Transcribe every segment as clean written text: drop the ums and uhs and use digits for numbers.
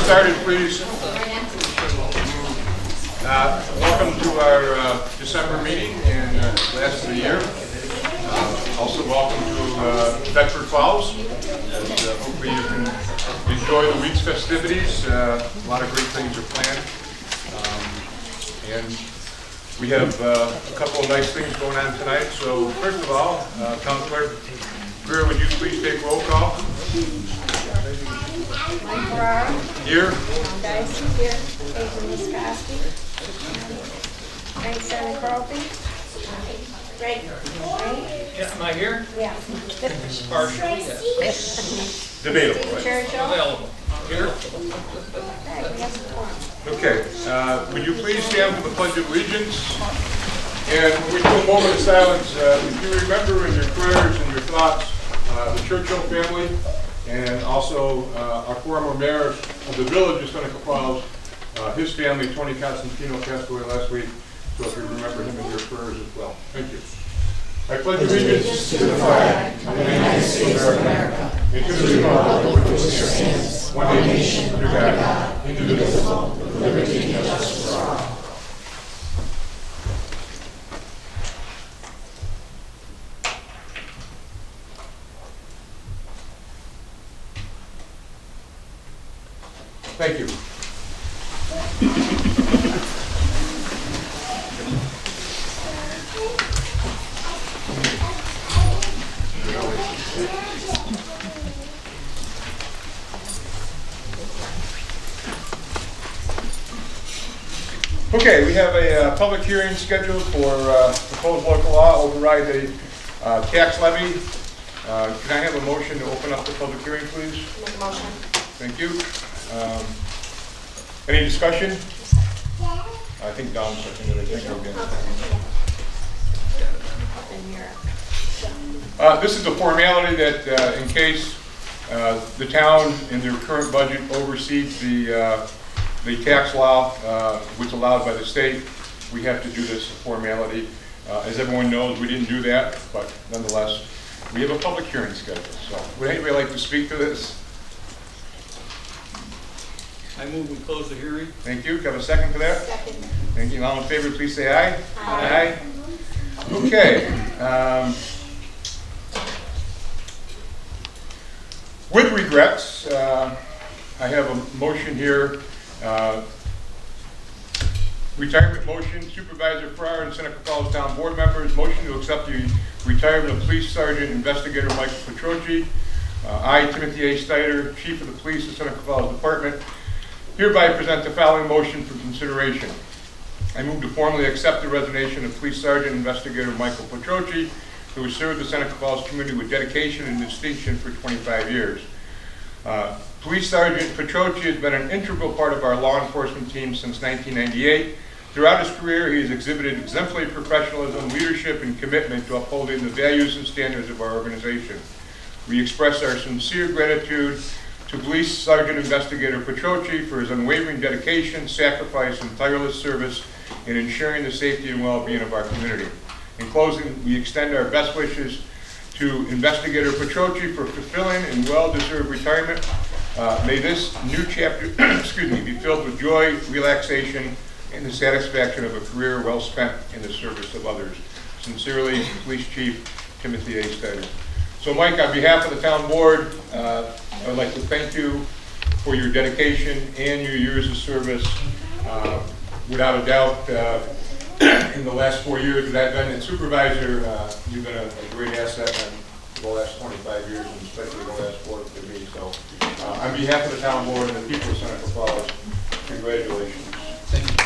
started, please. Welcome to our December meeting and last of the year. Also welcome to Bedford Falls. Hopefully you can enjoy the week's festivities. A lot of great things are planned. And we have a couple of nice things going on tonight. So first of all, Town Clerk Greer, would you please take roll call? Mike Ferrara. Here. Dicey here. Adrian Wiskoski. Frank Seneca. Right. Yeah, am I here? Yeah. Partially, yes. Debatable. Steve Right? Churchill. Available. Here. Okay, we have some form. Okay. Would you please stand for the Pledge of Allegiance? And when we do a moment of silence, if you remember in your prayers and your thoughts, the Churchill family, and also our former mayor of the village of Seneca Falls, his family, Tony Costantino, passed away last week. So if you remember him in your prayers as well. Thank you. I pledge allegiance to the flag of the United States of America and to the republic for which it stands, one nation, under God, indivisible, with liberty and justice for all. Thank you. Okay, we have a public hearing scheduled for proposed local law override the tax levy. Can I have a motion to open up the public hearing, please? Make a motion. Thank you. Any discussion? I think Don seconded it. Thank you again. This is a formality that in case the town in their current budget oversees the tax law, which is allowed by the state, we have to do this formality. As everyone knows, we didn't do that, but nonetheless, we have a public hearing scheduled. So would anybody like to speak to this? I move we close the hearing. Thank you. Can I have a second for that? Second. Thank you. All in favor, please say aye. Aye. Okay. With regrets, I have a motion here. Retirement motion. Supervisor Farrar and Seneca Falls Town Board members. Motion to accept the retirement of Police Sergeant Investigator Michael Petroci. I, Timothy A. Steiner, Chief of the Police of Seneca Falls Department, hereby present the following motion for consideration. I move to formally accept the resignation of Police Sergeant Investigator Michael Petroci, who has served the Seneca Falls community with dedication and distinction for 25 years. Police Sergeant Petroci has been an integral part of our law enforcement team since 1998. Throughout his career, he has exhibited exemplary professionalism, leadership, and commitment to upholding the values and standards of our organization. We express our sincere gratitude to Police Sergeant Investigator Petroci for his unwavering dedication, sacrifice, and tireless service in ensuring the safety and well-being of our community. In closing, we extend our best wishes to Investigator Petroci for fulfilling and well-deserved retirement. May this new chapter be filled with joy, relaxation, and the satisfaction of a career well spent in the service of others. Sincerely, Police Chief Timothy A. Steiner. So Mike, on behalf of the town board, I'd like to thank you for your dedication and your years of service. Without a doubt, in the last 4 years that I've been a supervisor, you've been a great asset in the last 25 years, and especially the last 4 for me. So on behalf of the town board and the people of Seneca Falls, congratulations. Thank you.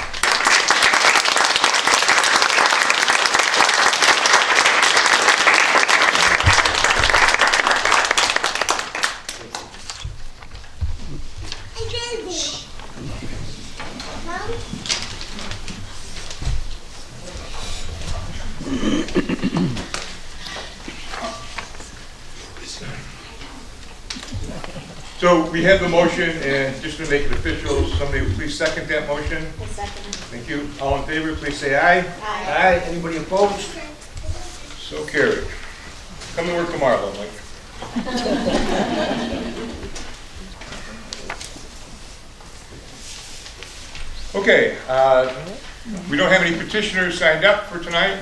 So we have the motion, and just to make it official, somebody would please second that motion. A second. Thank you. All in favor, please say aye. Aye. Anybody opposed? So carried. Come to work tomorrow, though, Mike. Okay, we don't have any petitioners signed up for tonight.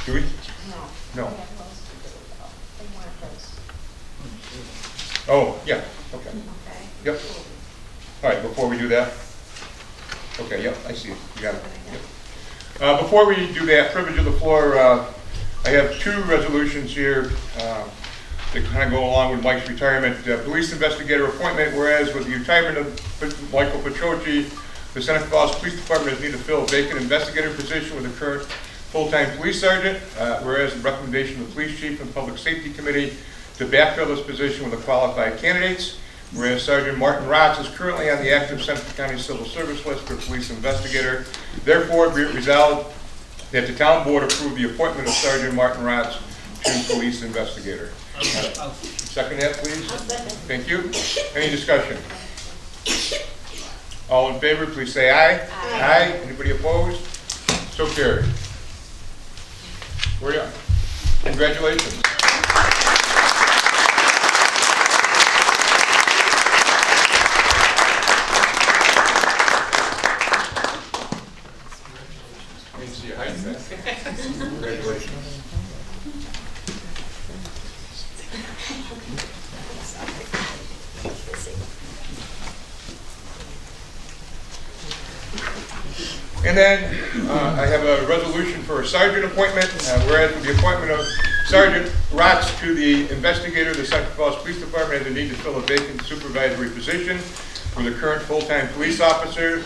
Do we? No. Oh, yeah, okay. Yep. All right, before we do that. Okay, yep, I see it. You got it. Yep. Before we do that, privilege of the floor, I have two resolutions here that kind of go along with Mike's retirement. Police investigator appointment, whereas with the retirement of Michael Petroci, the Seneca Falls Police Department has need to fill a vacant investigator position with a current full-time police sergeant, whereas the recommendation of the police chief and public safety committee to backfill this position with the qualified candidates, whereas Sergeant Martin Rotz is currently on the active Seneca County Civil Service list for police investigator. Therefore, be it resolved that the town board approve the appointment of Sergeant Martin Rotz to police investigator. Second that, please. Thank you. Any discussion? All in favor, please say aye. Aye. Anybody opposed? So carried. We're done. Congratulations. Congratulations. And then I have a resolution for a sergeant appointment, whereas with the appointment of Sergeant Rotz to the investigator, the Seneca Falls Police Department has a need to fill a vacant supervisory position for the current full-time police officer.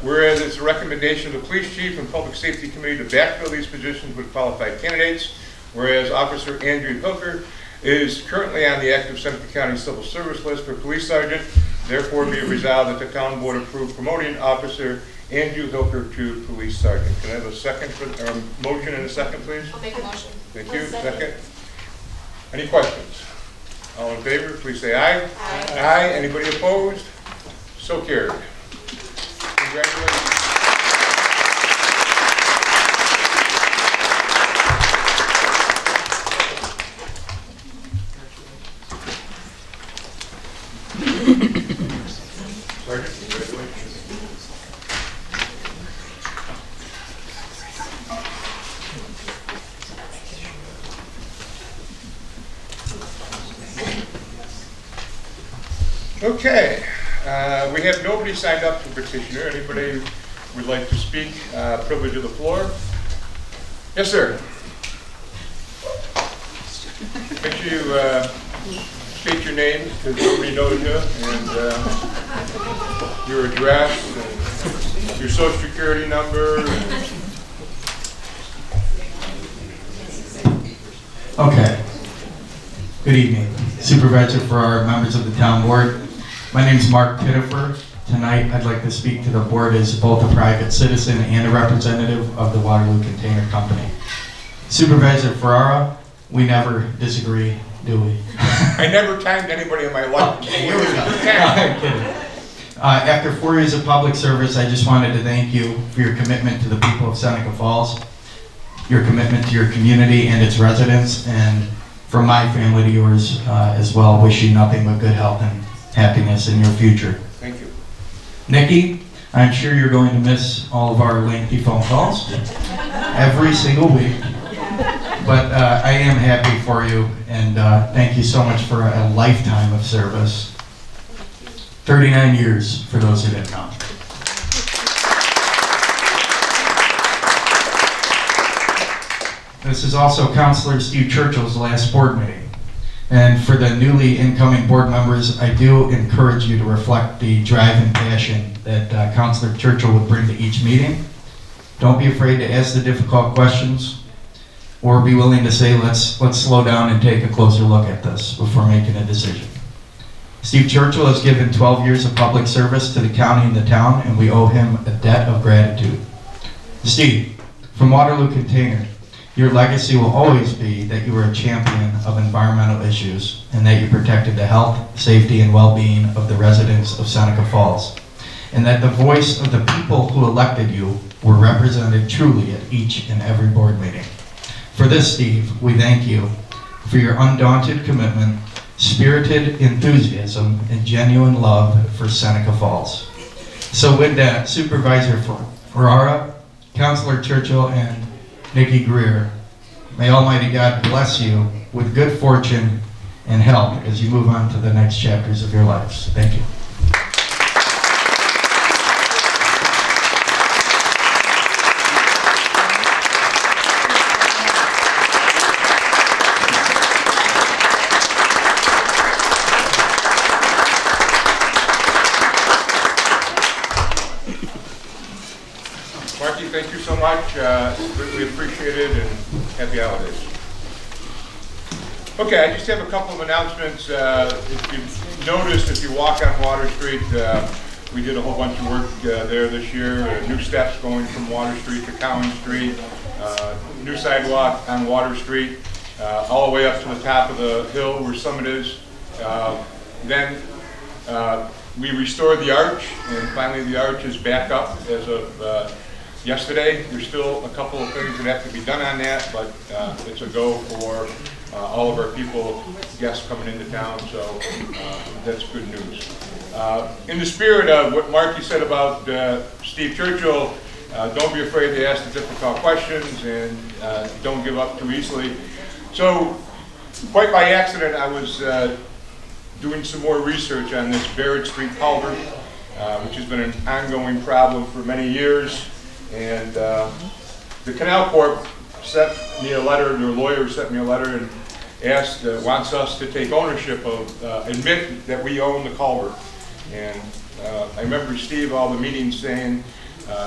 Whereas it's a recommendation of the police chief and public safety committee to backfill these positions with qualified candidates. Whereas Officer Andrew Hooker is currently on the active Seneca County Civil Service list for police sergeant. Therefore, be it resolved that the town board approve promoting Officer Andrew Hooker to police sergeant. Can I have a second, motion and a second, please? I'll make a motion. Thank you. Second. Any questions? All in favor, please say aye. Aye. Aye. Anybody opposed? So carried. Congratulations. Sergeant, congratulations. Okay, we have nobody signed up for petitioner. Anybody would like to speak? Privilege of the floor. Yes, sir. Make sure you state your name because nobody knows you, and your address, and your social security number. Okay. Good evening. Supervisor for our members of the town board. My name is Mark Pittifer. Tonight I'd like to speak to the board as both a private citizen and a representative of the Waterloo Container Company. Supervisor Ferrara, we never disagree, do we? I never timed anybody in my life. Okay, here we go. I'm kidding. After 4 years of public service, I just wanted to thank you for your commitment to the people of Seneca Falls, your commitment to your community and its residents, and from my family to yours as well, wish you nothing but good health and happiness in your future. Thank you. Nikki, I'm sure you're going to miss all of our lengthy phone calls every single week, but I am happy for you, and thank you so much for a lifetime of service. 39 years, for those who didn't know. This is also Councilor Steve Churchill's last board meeting. And for the newly incoming board members, I do encourage you to reflect the drive and passion that Councilor Churchill would bring to each meeting. Don't be afraid to ask the difficult questions, or be willing to say, let's slow down and take a closer look at this before making a decision. Steve Churchill has given 12 years of public service to the county and the town, and we owe him a debt of gratitude. Steve, from Waterloo Container, your legacy will always be that you were a champion of environmental issues and that you protected the health, safety, and well-being of the residents of Seneca Falls, and that the voice of the people who elected you were represented truly at each and every board meeting. For this, Steve, we thank you for your undaunted commitment, spirited enthusiasm, and genuine love for Seneca Falls. So with that, Supervisor Ferrara, Counselor Churchill, and Nikki Greer, may Almighty God bless you with good fortune and help as you move on to the next chapters of your lives. Thank you. Marky, thank you so much. We appreciate it, and happy holidays. Okay, I just have a couple of announcements. If you've noticed, if you walk on Water Street, we did a whole bunch of work there this year. New steps going from Water Street to Cowan Street, new sidewalk on Water Street, all the way up to the top of the hill where Summit is. Then we restored the arch, and finally the arch is back up as of yesterday. There's still a couple of things that have to be done on that, but it's a go for all of our people, guests coming into town, so that's good news. In the spirit of what Marky said about Steve Churchill, don't be afraid to ask the difficult questions, and don't give up too easily. So, quite by accident, I was doing some more research on this Barrett Street culvert, which has been an ongoing problem for many years. And the Canal Corp sent me a letter, their lawyer sent me a letter and asked, wants us to take ownership of, admit that we own the culvert. And I remember Steve, all the meetings saying,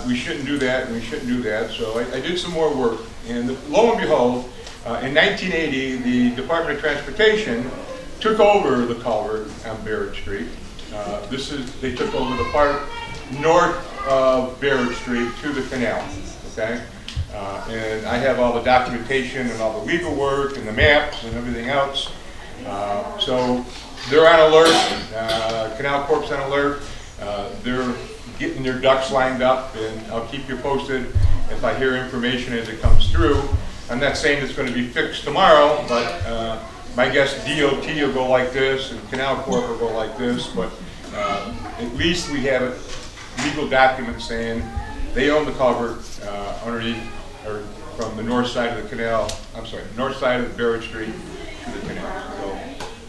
we shouldn't do that and we shouldn't do that. So I did some more work. And lo and behold, in 1980, the Department of Transportation took over the culvert on Barrett Street. They took over the part north of Barrett Street to the canal, okay? And I have all the documentation and all the legal work and the maps and everything else. So they're on alert, Canal Corp's on alert. They're getting their ducks lined up, and I'll keep you posted if I hear information as it comes through. I'm not saying it's going to be fixed tomorrow, but my guess DOT will go like this and Canal Corp will go like this, but at least we have it legal documents saying they own the culvert underneath, or from the north side of the canal, I'm sorry, north side of Barrett Street to the canal. So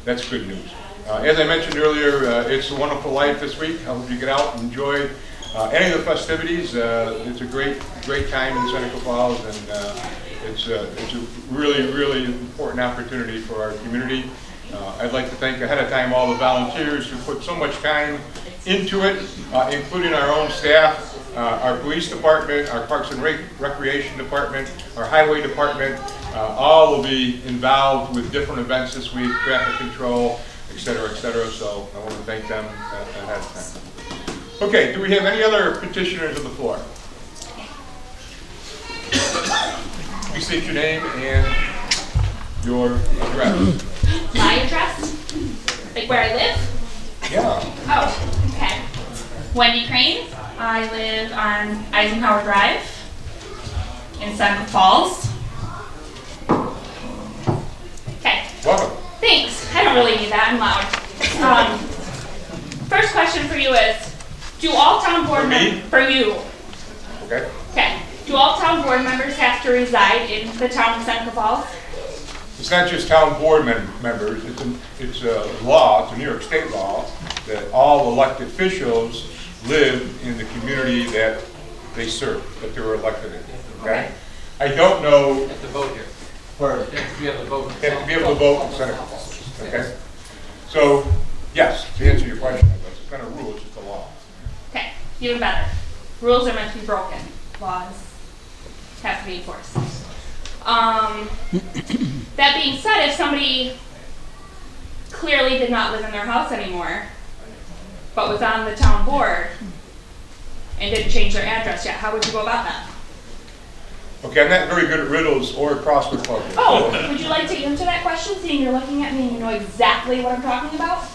that's good news. As I mentioned earlier, it's a wonderful life this week. I hope you get out and enjoy any of the festivities. It's a great time in Seneca Falls, and it's a really, really important opportunity for our community. I'd like to thank ahead of time all the volunteers who put so much time into it, including our own staff, our police department, our Parks and Recreation department, our highway department. All will be involved with different events this week, traffic control, et cetera, so I want to thank them ahead of time. Okay, do we have any other petitioners on the floor? Please state your name and your address. My address? Like where I live? Yeah. Oh, okay. Wendy Crane. I live on Eisenhower Drive in Seneca Falls. Okay. Welcome. Thanks. I don't really need that. I'm loud. First question for you is, do all town board For me? For you. Okay. Okay. Do all town board members have to reside in the town of Seneca Falls? It's not just town board members, it's a law, it's a New York State law, that all elected officials live in the community that they serve, that they were elected in, okay? I don't know. You have to vote here. Pardon? You have to be able to vote. You have to be able to vote in Seneca Falls, okay? So, yes, to answer your question, it's kind of rule, it's just a law. Okay. Even better. Rules are meant to be broken. Laws have to be enforced. That being said, if somebody clearly did not live in their house anymore, but was on the town board and didn't change their address yet, how would you go about that? Okay, I'm not very good at riddles or crossword puzzles. Oh, would you like to answer that question, seeing you're looking at me and you know exactly what I'm talking about?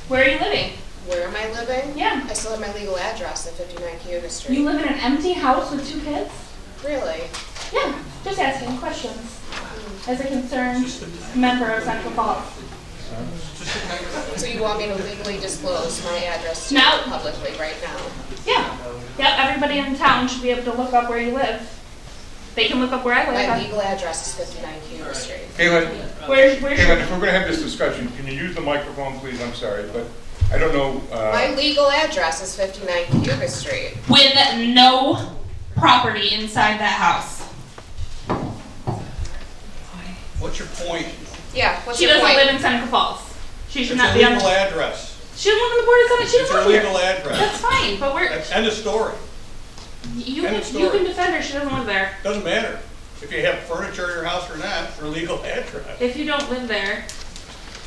Where are you living? Where am I living? Yeah. I still have my legal address at 59 Cuba Street. You live in an empty house with 2 kids? Really? Yeah, just asking questions as a concerned member of Central Falls. So you want me to legally disclose my address to No. you publicly right now? Yeah. Yep, everybody in town should be able to look up where you live. They can look up where I My live. legal address is 59 Hugo Street. Caitlin, Where's Caitlin, your, if we're gonna have this discussion, can you use the microphone, please? I'm sorry, but I don't know, My legal address is 59 Hugo Street. with no property inside that house. What's your point? Yeah, what's She your doesn't point? live in Seneca Falls. She should It's not a be on. legal address. She doesn't live on the board of Senate. She It's doesn't her live legal here. address. That's fine, but we're End of story. you End of can, you story. can defend her. She doesn't live there. Doesn't matter. If you have furniture in your house or not, it's her legal address. If you don't live there,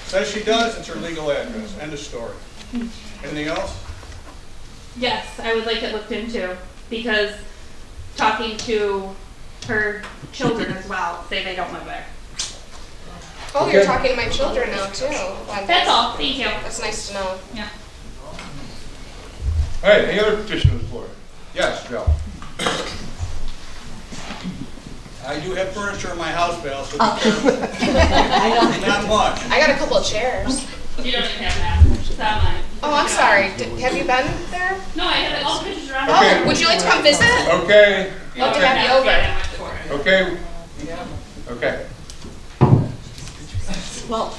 Says she does, it's her legal address. End of story. Anything else? yes, I would like it looked into because talking to her children as well say they don't live there. Oh, you're Okay. talking to my children now too. Well, That's all. Thank you. That's nice to know. Yeah. all right, any other petition on the floor? Yes, Bill. I do have furniture in my house, Val, so be careful. Not much. I got a couple of chairs. You don't even have that. It's not mine. Oh, I'm sorry. Have you been there? No, I have all the pictures around. Okay. Oh, would you like to come visit? Okay, Love to have you over. okay, okay. Well,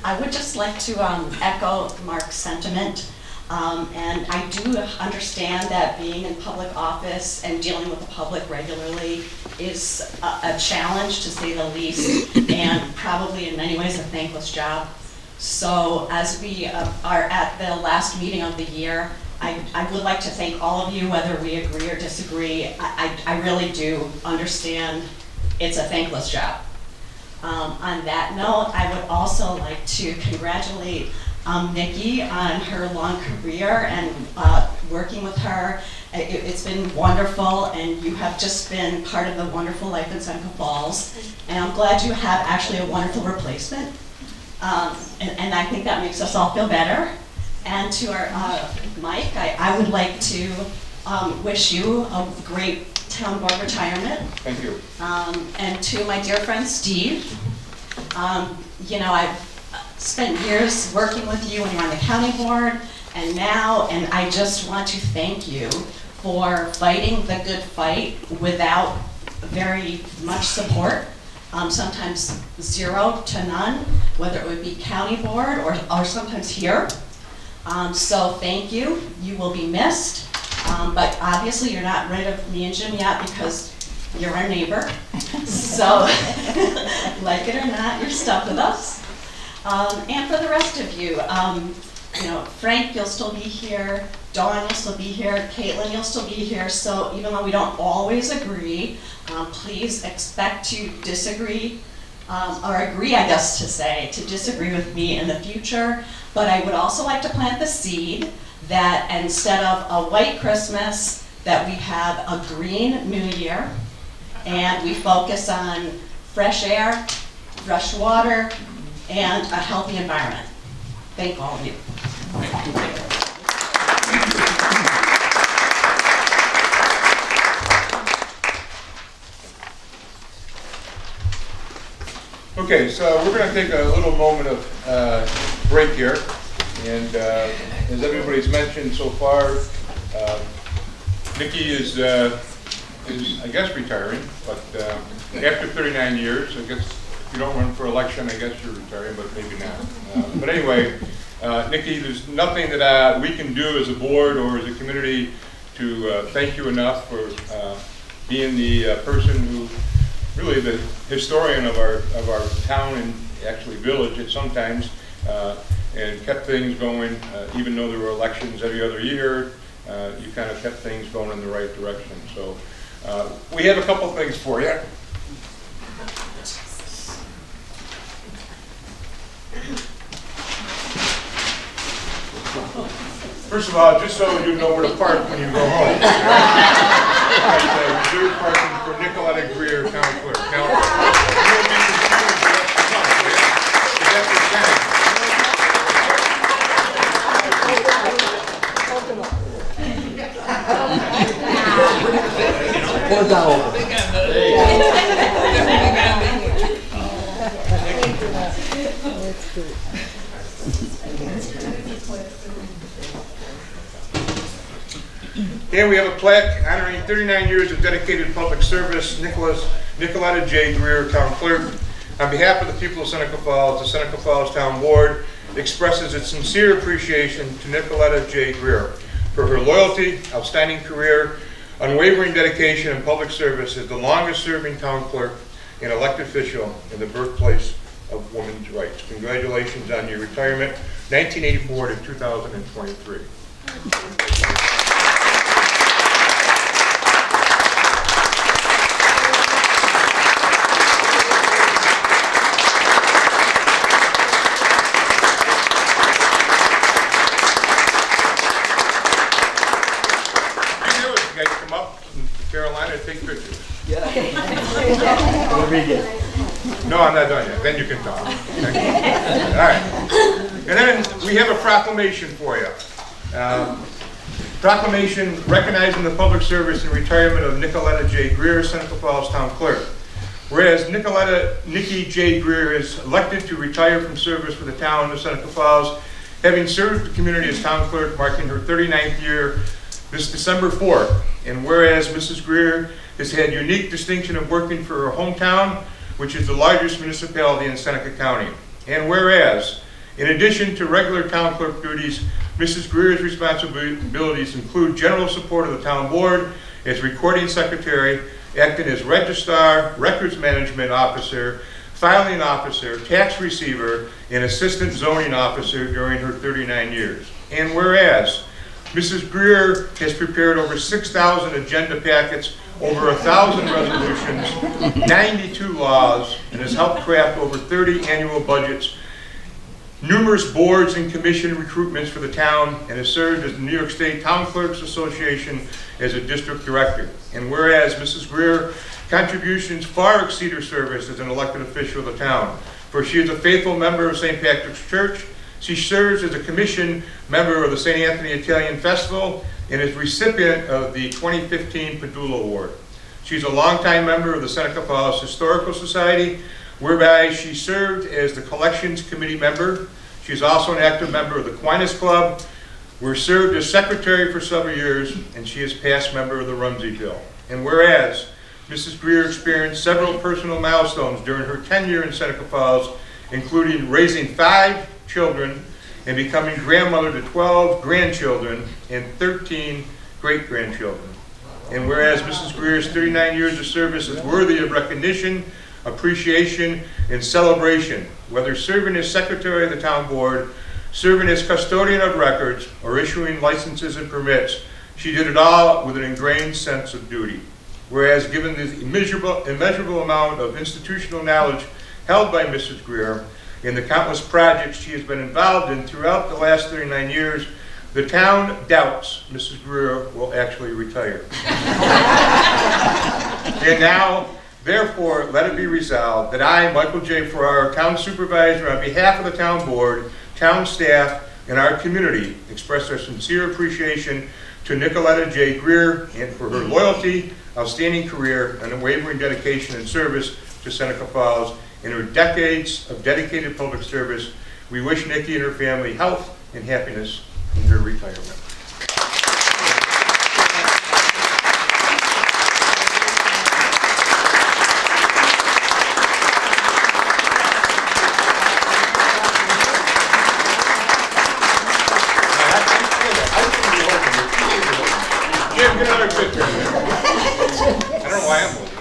I would just like to echo Mark's sentiment. And I do understand that being in public office and dealing with the public regularly is a challenge, to say the least, and probably in many ways a thankless job. So as we are at the last meeting of the year, I would like to thank all of you, whether we agree or disagree. I really do understand it's a thankless job. On that note, I would also like to congratulate Nikki on her long career and working with her. It's been wonderful, and you have just been part of the wonderful life in Seneca Falls. And I'm glad you have actually a wonderful replacement. And I think that makes us all feel better. And to our Mike, I would like to wish you a great town board retirement. Thank you. And to my dear friend Steve, you know, I've spent years working with you when you're on the county board, and I just want to thank you for fighting the good fight without very much support, sometimes 0 to none, whether it would be county board or sometimes here. So thank you. You will be missed, but obviously you're not rid of me and Jim yet because you're our neighbor. So, like it or not, you're stuck with us. And for the rest of you, you know, Frank, you'll still be here. Dawn, you'll still be here. Caitlin, you'll still be here. So even though we don't always agree, please expect to disagree, or agree, I guess to say, to disagree with me in the future. But I would also like to plant the seed that instead of a white Christmas, that we have a green New Year, and we focus on fresh air, fresh water, and a healthy environment. Thank all of you. Okay, so we're going to take a little moment of break here, and as everybody's mentioned so far, Nikki is I guess retiring, but after 39 years, I guess if you don't run for election, I guess you're retiring, but maybe not. But anyway, Nikki, there's nothing that we can do as a board or as a community to thank you enough for being the person who, really the historian of our town and actually village at sometimes, and kept things going, even though there were elections every other year. You kind of kept things going in the right direction. So we have a couple things for you. First of all, just so you know where to park when you go home. Reserved parking for Nicoletta Greer, Town Clerk. Now, you will be confused the rest of the month, yeah? That's the time. And we have a plaque honoring 39 years of dedicated public service, Nicoletta J. Greer, Town Clerk. On behalf of the people of Seneca Falls, the Seneca Falls Town Board expresses its sincere appreciation to Nicoletta J. Greer for her loyalty, outstanding career, unwavering dedication, and public service as the longest-serving town clerk and elected official in the birthplace of women's rights. Congratulations on your retirement, 1984 to 2023. Carolina, take pictures. Yeah. No, I'm not done yet. Then you can talk. All right. And then we have a proclamation for you. Proclamation recognizing the public service and retirement of Nicoletta J. Greer, Seneca Falls Town Clerk. Whereas Nikki J. Greer is elected to retire from service for the town of Seneca Falls, having served the community as town clerk, marking her 39th year this December 4th. And whereas Mrs. Greer has had unique distinction of working for her hometown, which is the largest municipality in Seneca County. And whereas, in addition to regular town clerk duties, Mrs. Greer's responsibilities include general support of the town board as recording secretary, acting as registrar, records management officer, filing officer, tax receiver, and assistant zoning officer during her 39 years. And whereas, Mrs. Greer has prepared over 6,000 agenda packets, over 1,000 resolutions, 92 laws, and has helped craft over 30 annual budgets, numerous boards and commission recruitments for the town, and has served as the New York State Town Clerks Association as a district director. And whereas Mrs. Greer's contributions far exceed her service as an elected official of the town, for she is a faithful member of St. Patrick's Church. She serves as a commission member of the St. Anthony Italian Festival and is recipient of the 2015 Padula Award. She's a longtime member of the Seneca Falls Historical Society, whereby she served as the Collections Committee member. She's also an active member of the Aquinas Club, where served as secretary for several years, and she is past member of the Rumsey Bill. And whereas Mrs. Greer experienced several personal milestones during her tenure in Seneca Falls, including raising 5 children and becoming grandmother to 12 grandchildren and 13 great-grandchildren. And whereas Mrs. Greer's 39 years of service is worthy of recognition, appreciation, and celebration, whether serving as secretary of the town board, serving as custodian of records, or issuing licenses and permits, she did it all with an ingrained sense of duty. Whereas given the immeasurable amount of institutional knowledge held by Mrs. Greer, in the countless projects she has been involved in throughout the last 39 years, the town doubts Mrs. Greer will actually retire. And now, therefore, let it be resolved that I, Michael J. Farrar, Town Supervisor, on behalf of the town board, town staff, and our community, express our sincere appreciation to Nicoletta J. Greer and for her loyalty, outstanding career, and unwavering dedication and service to Seneca Falls. In her decades of dedicated public service, we wish Nikki and her family health and happiness in her retirement. Jim, get another picture. I don't know why I'm holding it.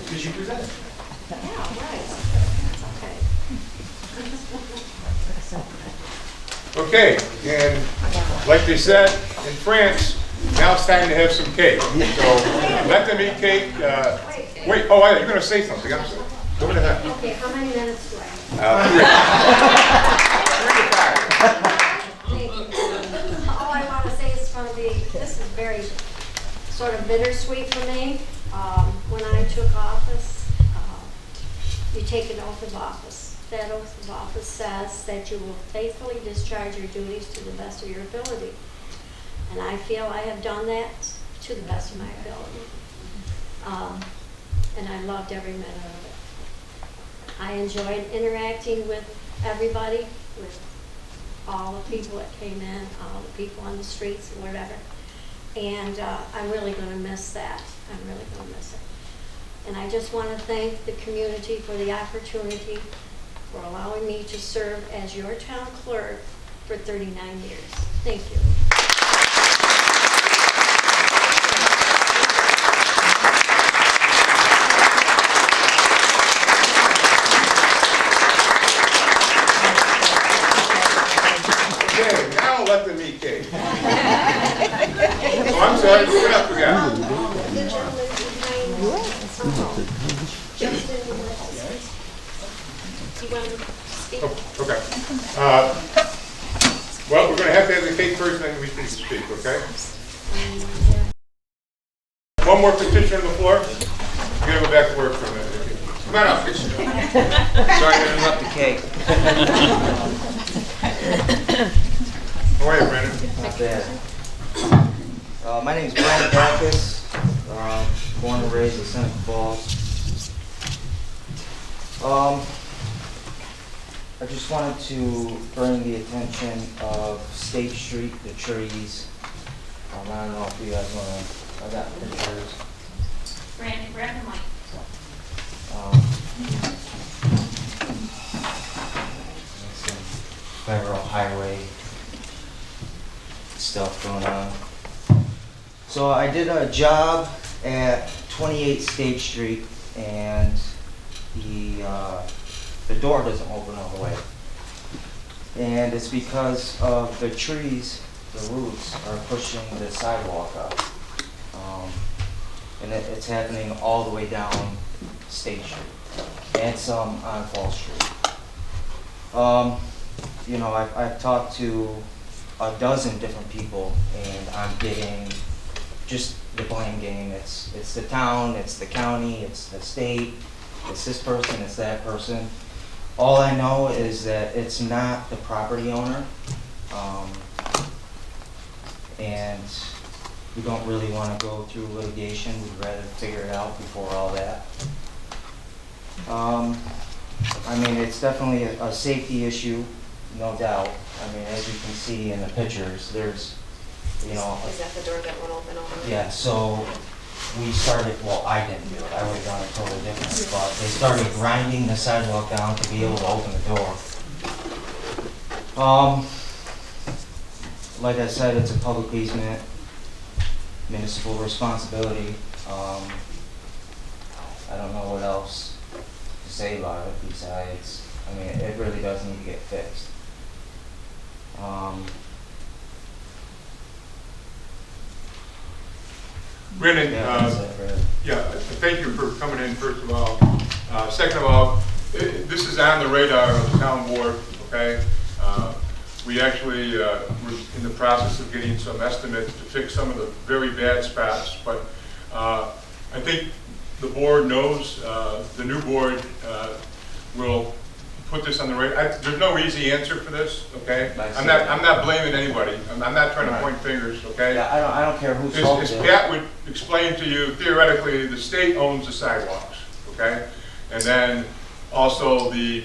Because you presented. Okay, and like they said in France, now it's time to have some cake. So let them eat cake. Wait, oh, you're going to say something. I'm sorry. Go ahead. Okay, how many minutes do I have? 3 to 5. All I want to say is this is very sort of bittersweet for me. When I took office, you take an oath of office. That oath of office says that you will faithfully discharge your duties to the best of your ability. And I feel I have done that to the best of my ability. And I loved every minute of it. I enjoyed interacting with everybody, with all the people that came in, all the people on the streets, whatever. And I'm really going to miss that. I'm really going to miss it. And I just want to thank the community for the opportunity for allowing me to serve as your town clerk for 39 years. Thank you. Okay, now let them eat cake. Oh, I'm sorry, who I forgot? The gentleman behind Justin, would like to speak. Do you want to speak? Oh, okay. Well, we're going to have the cake first, then we can speak, okay? One more petition on the floor. We're going to go back to work for a minute. Come on up. Sorry to interrupt the cake. How are you, Brandon? Not bad. My name's Brandon Backus. Born and raised in Seneca Falls. I just wanted to bring the attention of State Street, the trees. I don't know if you guys want to, I got pictures. Brandon, grab the mic. Some federal highway stuff going on. So I did a job at 28 State Street, and the door doesn't open all the way. And it's because of the trees, the roots are pushing the sidewalk up. And it's happening all the way down State Street and some on Fall Street. You know, I've talked to a dozen different people, and I'm getting just the blame game. It's the town, it's the county, it's the state, it's this person, it's that person. All I know is that it's not the property owner, and we don't really want to go through litigation. We'd rather figure it out before all that. I mean, it's definitely a safety issue, no doubt. I mean, as you can see in the pictures, there's, you know. Is that the door that won't open over? Yeah, so we started, well, I didn't do it, I would have done it totally different, but they started grinding the sidewalk down to be able to open the door. Like I said, it's a public easement, municipal responsibility. I don't know what else to say about it besides, I mean, it really does need to get fixed. Brandon, That's it, really. thank you for coming in, first of all. Second of all, this is on the radar of the town board, okay? We actually were in the process of getting some estimates to fix some of the very bad spots, but I think the board knows, the new board will put this on the radar. There's no easy answer for this, okay? I'm not blaming anybody. I'm not trying to point fingers, okay? Yeah, I don't care whose fault As it is. Pat would explain to you, theoretically, the state owns the sidewalks, okay? And then also the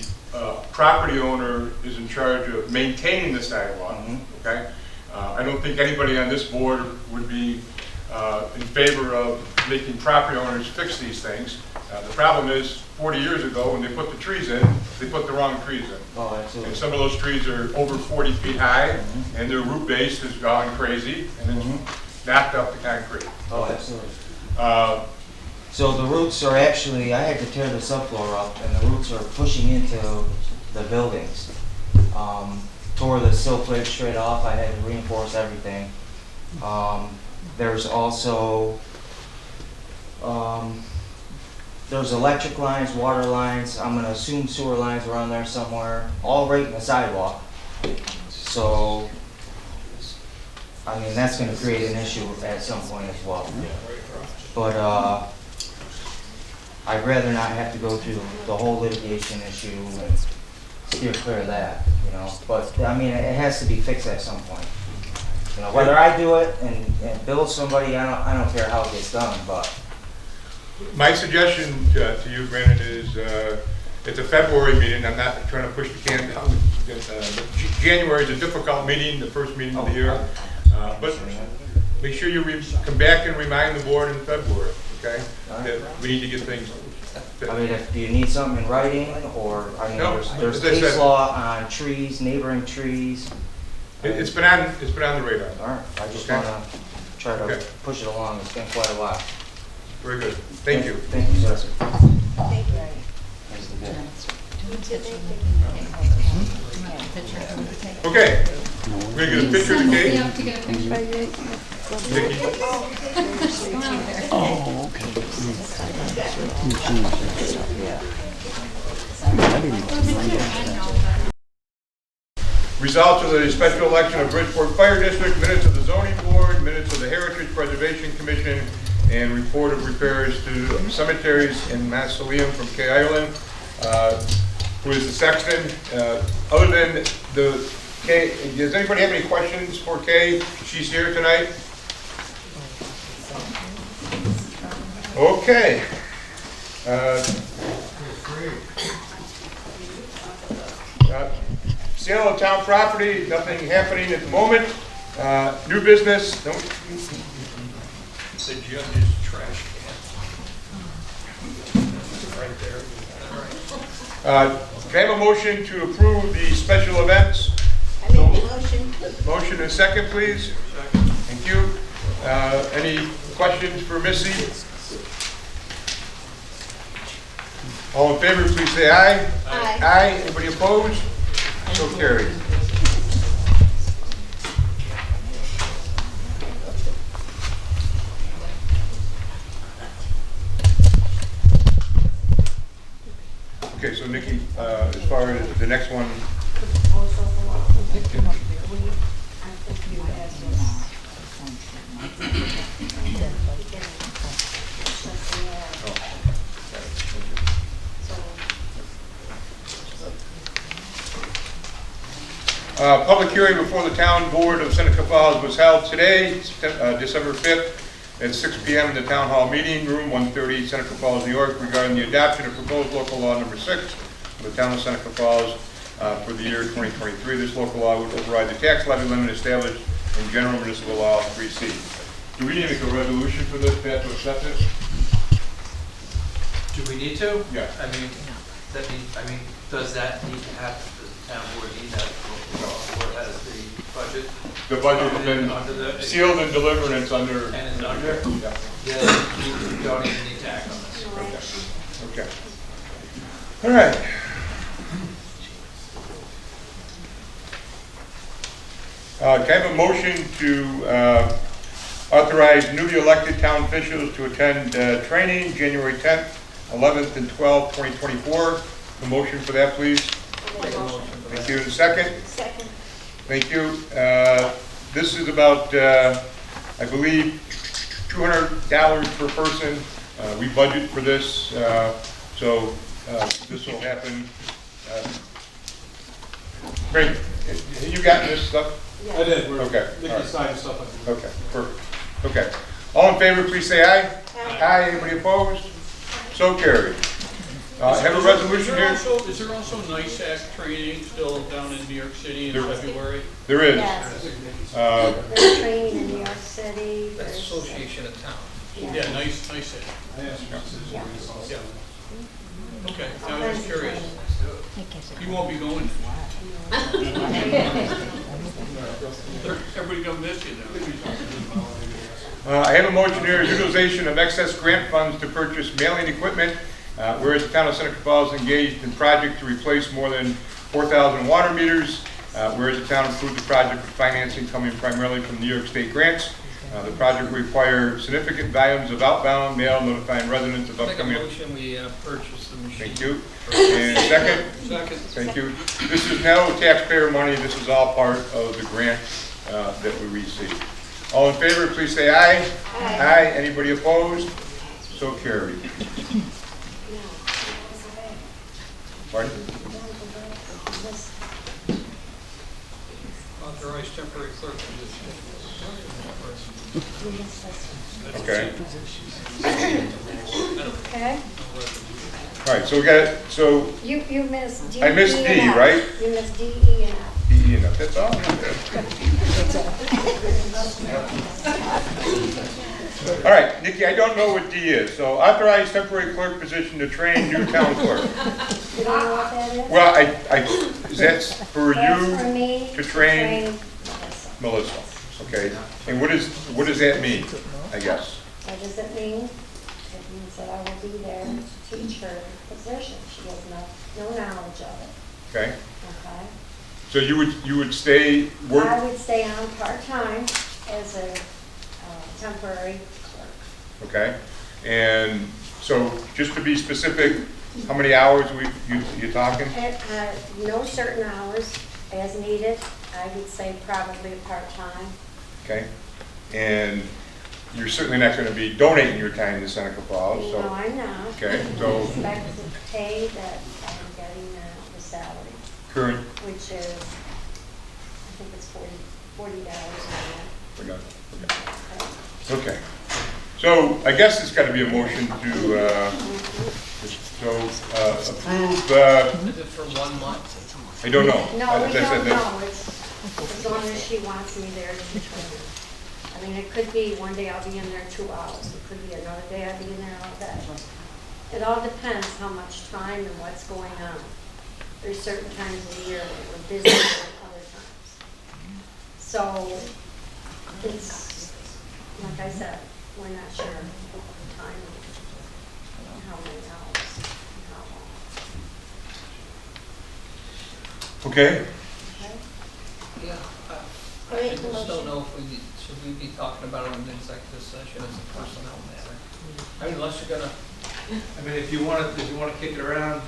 property owner is in charge of maintaining the sidewalk, okay? I don't think anybody on this board would be in favor of making property owners fix these things. The problem is, 40 years ago, when they put the trees in, they put the wrong trees in. Oh, absolutely. And some of those trees are over 40 feet high, and their root base has gone crazy, and it's knocked up the concrete. Oh, absolutely. So the roots are actually, I had to tear the subfloor up, and the roots are pushing into the buildings. Tore the sill plate straight off. I had to reinforce everything. There's also, there's electric lines, water lines, I'm gonna assume sewer lines around there somewhere, all right in the sidewalk. So, I mean, that's gonna create an issue at some point as well. But, I'd rather not have to go through the whole litigation issue and steer clear of that, you know? But, I mean, it has to be fixed at some point. You know, whether I do it and bill somebody, I don't care how it gets done, but. My suggestion to you, Brandon, is it's a February meeting. I'm not trying to push the can down. January is a difficult meeting, the first meeting of the year. But make sure you come back and remind the board in February, okay? All right. That we need to get things. I mean, if you need something in writing, or, I mean, No, there's as I case said- law on trees, neighboring trees. It's been on the radar. All right, I just Okay. wanna try to Okay. push it along, it's been quite a while. Very good. Thank you. Thank you, sir. Thank you. Okay, we're gonna get a picture of the cake. To get a picture. Nikki. Results of the special election of Bridgeport Fire District, minutes of the zoning board, minutes of the Heritage Preservation Commission, and report of repairs to cemeteries in Mausoleum from Kay Ireland, who is the sexton. Other than the Kay, does anybody have any questions for Kay? She's here tonight. Okay. Sale of town property, nothing happening at the moment. New business, no. The judge's trash can. Right there. Can I have a motion to approve the special events? I make a motion. Motion and second, please. Thank you. Any questions for Missy? All in favor, please say aye. Aye. Aye. Anybody opposed? So carried. Okay, so Nikki, as far as the next one, public hearing before the town board of Seneca Falls was held today, December 5th, at 6 p.m. in the town hall meeting room, 130 Seneca Falls, New York, regarding the adoption of proposed local law number 6 of the town of Seneca Falls for the year 2023. This local law would override the tax levy limit established in General Municipal Law 3C. Do we need to make a resolution for this, Pat, to accept it? Do we need to? Yeah. Does that need to happen? Does the town board need that or has the budget? The budget has Under been the- sealed and delivered, and it's under. And it's under? Yeah. Yeah, you don't even need to act on this. Okay. All right. Can I have a motion to authorize newly elected town officials to attend training January 10th, 11th, and 12th, 2024? A motion for that, please. Thank you. Second? Second. Thank you. This is about, I believe, $200 per person. We budget for this, so this will happen. Great. You got this stuff? I did. Okay. Nikki All right. signed stuff. Okay, perfect. Okay. All in favor, please say aye. Aye. Anybody opposed? So carried. Have a resolution here? Is there also NICEAC training still down in New York City in February? There is. Yes. Uh, There's training in New York City. That's There's- Association of Towns. Yeah, NICEAC. Yeah. Yeah. Okay, I was just curious. You won't be going. Everybody come miss you now. I have a motion here, utilization of excess grant funds to purchase mailing equipment, whereas the town of Seneca Falls engaged in project to replace more than 4,000 water meters, whereas the town approved the project with financing coming primarily from New York State grants. The project will require significant volumes of outbound mail notifying residents of Make a upcoming. motion, we purchase the machine. Thank you. And second? Second. Thank you. This is no taxpayer money, this is all part of the grant that we received. All in favor, please say aye. Aye. Anybody opposed? So carried. Pardon? Authorized temporary clerk position. Okay. Okay. All right, so we got, so You missed D, I missed E, D, and F. right? You missed D, E, and F. D, E, and F, that's all. All right, Nikki, I don't know what D is, so authorize temporary clerk position to train new town clerk. You don't know what that is? Well, is that for That's for you me to train Melissa. Melissa? Okay, and what does that mean, I guess? What does it mean? It means that I will be there to teach her the position. She has no knowledge of it, Okay, okay? so you would stay I work, would stay on part-time as a temporary clerk. okay? And so just to be specific, how many hours you talking? At no certain hours, as needed, I would say probably part-time. Okay, and you're certainly not going to be donating your time to Seneca Falls, so. No, I'm not. Okay, I so expect the pay that I'm getting now, the salary, current, which is, I think it's $40 we're done. an hour. Okay, so I guess it's got to be a motion to, approve, Is it for 1 month? I don't know. No, we As I said, don't that- know. It's as long as she wants me there to teach her. I mean, it could be one day I'll be in there 2 hours. It could be another day I'll be in there all day. It all depends how much time and what's going on. There's certain times of the year when we're busy and other times. So it's, like I said, we're not sure of the time and how many hours and how long. Okay, Okay? Yeah. I just don't know if should we be talking about it in an executive session as a personnel matter? I mean, unless you're gonna, I mean, if you want to kick it around,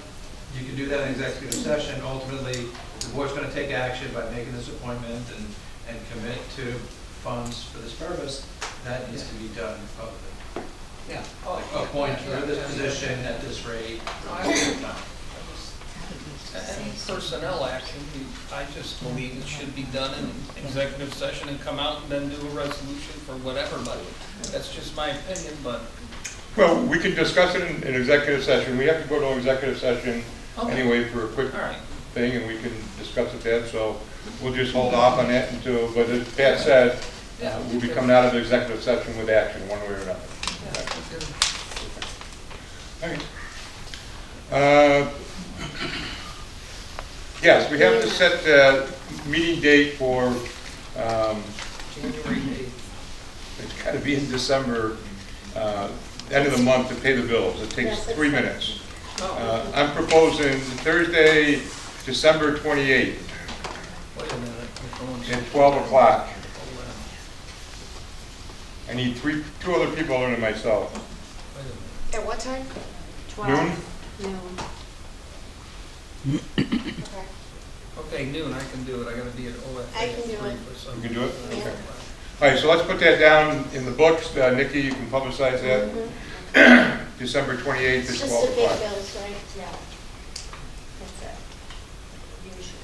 you can do that in executive session. Ultimately, the board's going to take action by making this appointment and commit to funds for this purpose. That needs to be done publicly. yeah. Like, appoint for this position at this rate. Any personnel action, I just believe it should be done in executive session and come out and then do a resolution for whatever, but that's just my opinion, but. well, we can discuss it in executive session. We have to go to executive session Okay. anyway for a quick All right. thing, and we can discuss it then, so we'll just hold off on that until, but as Pat said, we'll be coming out of the executive session with action, one way or another. All right. Yes, we have to set the meeting date for, January 8th. it's got to be in December, end of the month to pay the bills. It takes Yes, 3 it's- minutes. Oh, I'm proposing Thursday, December 28th wait a minute. I'm going at 12 o'clock. 11. I need two other people other than myself. Wait a minute. At what time? 12. Noon. Okay. Okay, noon, I can do it. I gotta be at OFA I can do at 3 it. for some. You can do it? Okay. All right, so let's put that down in the books. Nikki, you can publicize that. December 28th It's at just 12 the big o'clock. bills, right? Yeah. That's it. Usually.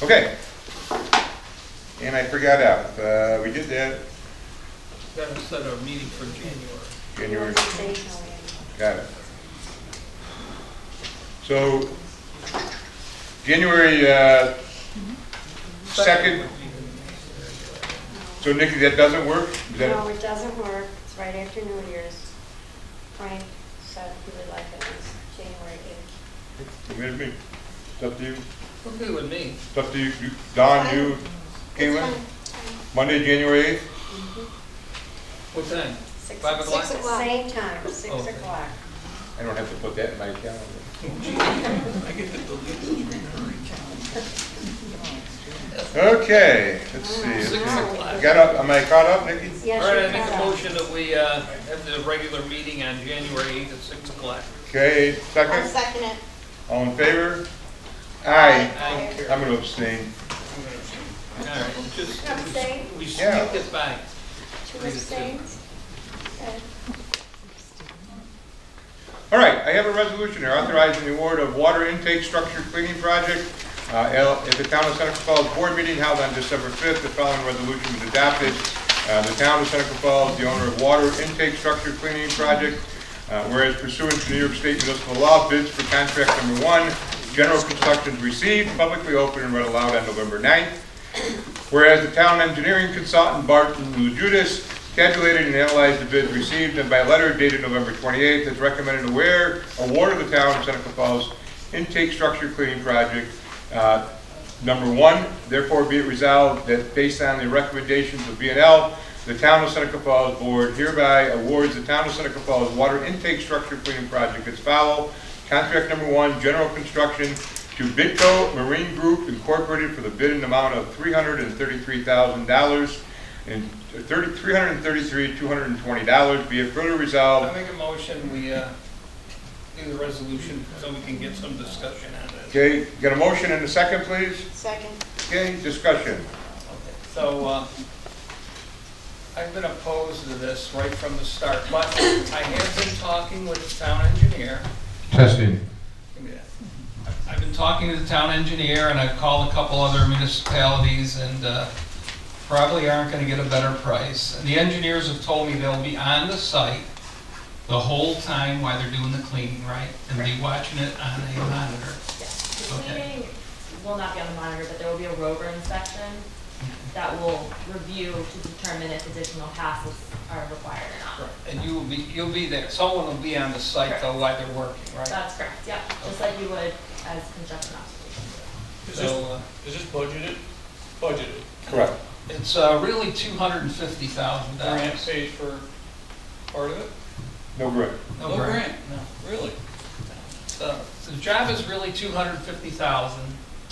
Okay. And I forgot out, we did that Gotta set a meeting for January. January, Organizational. got it. So, January 2nd, so Nikki, that doesn't work? Is that- No, it doesn't work. It's right after New Year's. Frank said he would like it on January 8th. You with me? It's up to you. Okay with me. It's up to you. Don, you, Caitlin? Monday, January 8th? What time? 6 5 o'clock? 6 o'clock. Same time, 6 Okay. o'clock. I don't have to put that in my calendar. Okay, let's see. 6 o'clock. Got up, am I caught up, Nikki? Yes, All right, I you're make a caught up. motion that we have the regular meeting on January 8th at 6 o'clock. Okay, I'll second? second it. All in favor? Aye. Aye. I'm gonna abstain. All right, just, Abstain? we Yeah. sneak it back. 2 3 to 2. abstains? Okay. All right, I have a resolution here authorizing the award of water intake structure cleaning project at the Town of Seneca Falls Board meeting held on December 5th. The following resolution was adopted. The Town of Seneca Falls, the owner of water intake structure cleaning project, Whereas pursuant to New York State municipal law, bids for contract number 1, general construction is received, publicly opened and read aloud on November 9th. Whereas the town engineering consultant Barton Lujudas tabulated and analyzed the bids received and by letter dated November 28th has recommended award of the town of Seneca Falls intake structure cleaning project number 1. Therefore be it resolved that based on the recommendations of B&L, the town of Seneca Falls board hereby awards the town of Seneca Falls water intake structure cleaning project as follows. Contract number 1, general construction to Bidco Marine Group Incorporated for the bid in amount of $333,000 and $333,220. Be it further I resolved. make a motion, we do the resolution so we can get some discussion on it. Okay, got a motion and a second, please? Second. Okay, discussion. Okay, so, I've been opposed to this right from the start, but I have been talking with the town engineer. Testing. Give me that. I've been talking to the town engineer, and I've called a couple other municipalities, and probably aren't gonna get a better price. And the engineers have told me they'll be on the site the whole time while they're doing the cleaning, right? And be watching it on a monitor. Yes, the Okay. cleaning will not be on the monitor, but there will be a rover inspection that will review to determine if additional passes are required or not. And you'll be there. Someone will be on the site though while they're working, right? That's correct, yeah, just like you would as construction observation. So, Is this budgeted? Budgeted. Correct. it's really $250,000. Grant pays for part of it? No grant. No grant, no, really. So the job is really $250,000,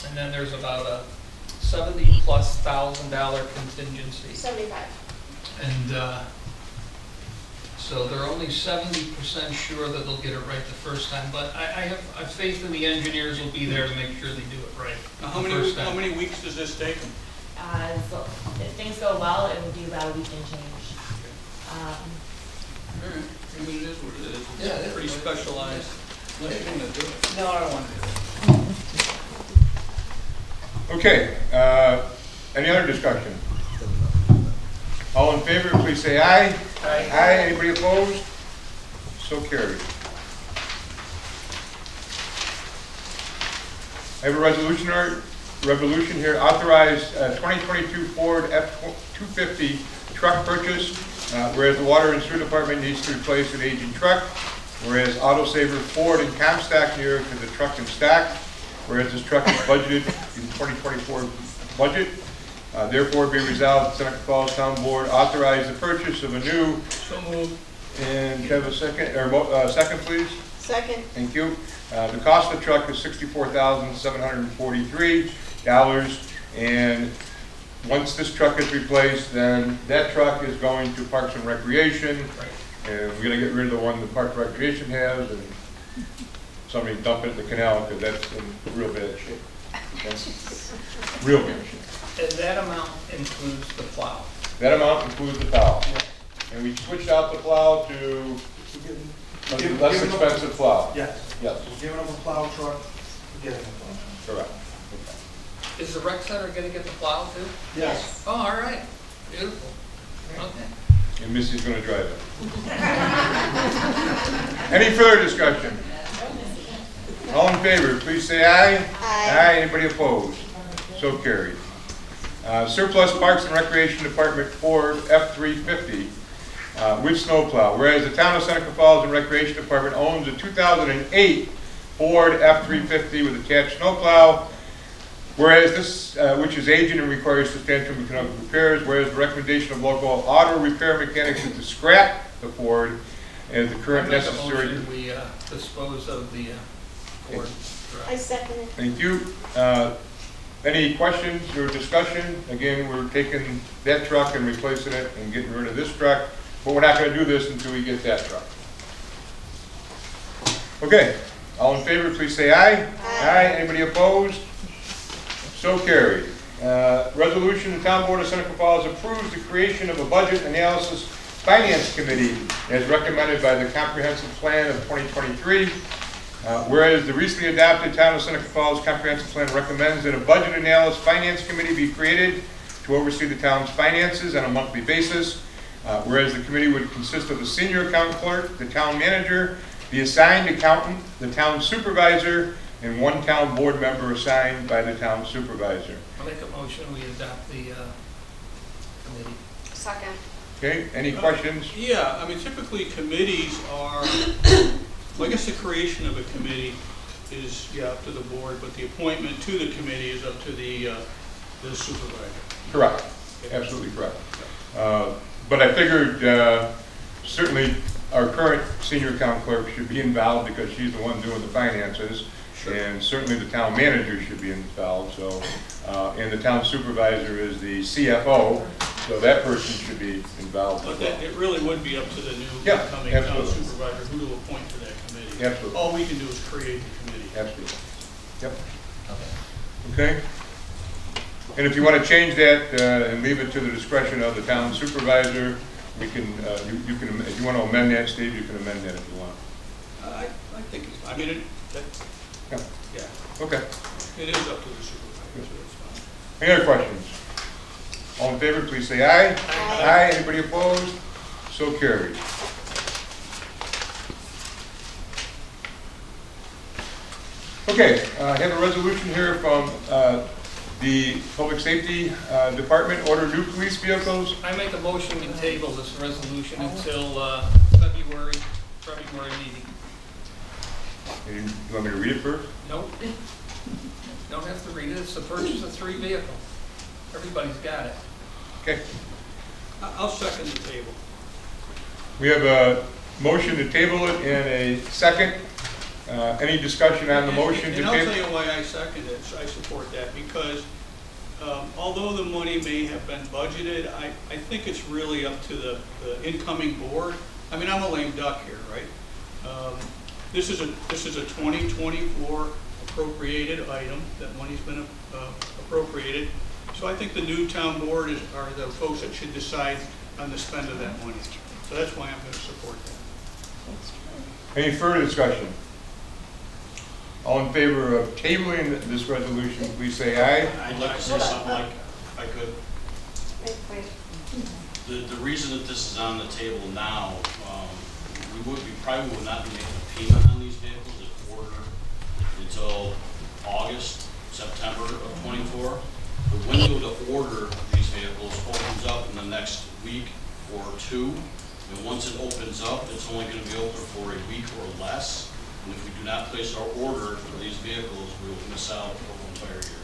and then there's about a $70,000+ contingency. 75. And so they're only 70% sure that they'll get it right the first time, but I have faith in the engineers will be there to make sure they do it right. Now, the first time. how many weeks does this take them? So if things go well, it will be about a week and change. All right, I mean, it is what it is. Yeah, It's pretty specialized. Unless you want to do it. No, I don't want to do it. Okay, any other discussion? All in favor, please say aye. Aye. Aye, anybody opposed? So carried. I have a resolution here, authorize 2022 Ford F-250 truck purchase, whereas the Water and Sewer Department needs to replace an aging truck, whereas Autosaver Ford and Comstock New York has a truck in stock, whereas this truck is budgeted in 2024 budget. Therefore, be resolved, Seneca Falls Town Board authorize the purchase of a new, So moved. and have a second, or second, please? Second. Thank you. The cost of the truck is $64,743, and once this truck is replaced, then that truck is going to Parks and Recreation, and we're gonna get rid of the one the Parks and Recreation has, and somebody dump it in the canal, because that's in real bad shape. That's real bad shape. And that amount includes the plow. That amount includes the plow. And we switched out the plow to a less expensive plow. Yes, Yes, we're giving them a plow truck, we're getting a plow truck. correct. Is the rec center gonna get the plow too? Yes. Oh, all right, beautiful. Okay. And Missy's gonna drive it. Any further discussion? All in favor, please say aye. Aye. Anybody opposed? So carried. Surplus Parks and Recreation Department Ford F-350 with snowplow. Whereas the town of Seneca Falls and Recreation Department owns a 2008 Ford F-350 with attached snowplow. Whereas this, which is aging and requires substantial mechanical repairs, whereas the recommendation of local auto repair mechanics is to scrap the Ford as the current I make a necessary. motion, we dispose of the Ford I truck. second it. Thank you. Any questions or discussion? Again, we're taking that truck and replacing it and getting rid of this truck, but we're not gonna do this until we get that truck. Okay, all in favor, please say aye. Aye. Anybody opposed? So carried. Resolution, the Town Board of Seneca Falls approves the creation of a Budget Analysis Finance Committee as recommended by the Comprehensive Plan of 2023. Whereas the recently adopted Town of Seneca Falls Comprehensive Plan recommends that a Budget Analysis Finance Committee be created to oversee the town's finances on a monthly basis. Whereas the committee would consist of the senior accountant clerk, the town manager, the assigned accountant, the town supervisor, and one town board member assigned by the town supervisor. I'll make a motion, we adopt the committee. Second. Okay, any questions? Yeah, I mean, typically committees are, well, I guess the creation of a committee is, yeah, up to the board, but the appointment to the committee is up to the supervisor. Correct, absolutely correct. But I figured certainly our current senior account clerk should be involved because she's the one doing the finances. Sure. And certainly the town manager should be involved, so, and the town supervisor is the CFO, so that person should be involved as But well. it really would be up to the new Yeah, incoming town absolutely. supervisor who to appoint to that committee. Absolutely. All we can do is create the committee. Absolutely. Yep. Okay. And if you want to change that and leave it to the discretion of the town supervisor, we can, you can, if you want to amend that, Steve, you can amend that if you want. I think, I mean, Yeah. yeah, Okay. it is up to the supervisor, so it's fine. Any other questions? All in favor, please say aye. Aye. Anybody opposed? So carried. Okay, I have a resolution here from the Public Safety Department, order new police vehicles. I make a motion to table this resolution until February meeting. You want me to read it first? Nope. Don't have to read it, it's the purchase of 3 vehicles. Everybody's got it. Okay. I'll second the table. We have a motion to table it and a second. Any discussion on the motion to And I'll table? tell you why I second it, I support that, because although the money may have been budgeted, I think it's really up to the incoming board. I mean, I'm a lame duck here, right? This is a 2024 appropriated item, that money's been appropriated. So I think the new town board are the folks that should decide on the spend of that money. So that's why I'm going to support that. Any further discussion? All in favor of tabling this resolution, please say aye. I'd like to say something like, I could. Wait. The reason that this is on the table now, we probably would not be making a payment on these vehicles if ordered until August, September of '24. The window to order these vehicles opens up in the next week or two. And once it opens up, it's only going to be open for a week or less. And if we do not place our order for these vehicles, we will miss out the whole entire year.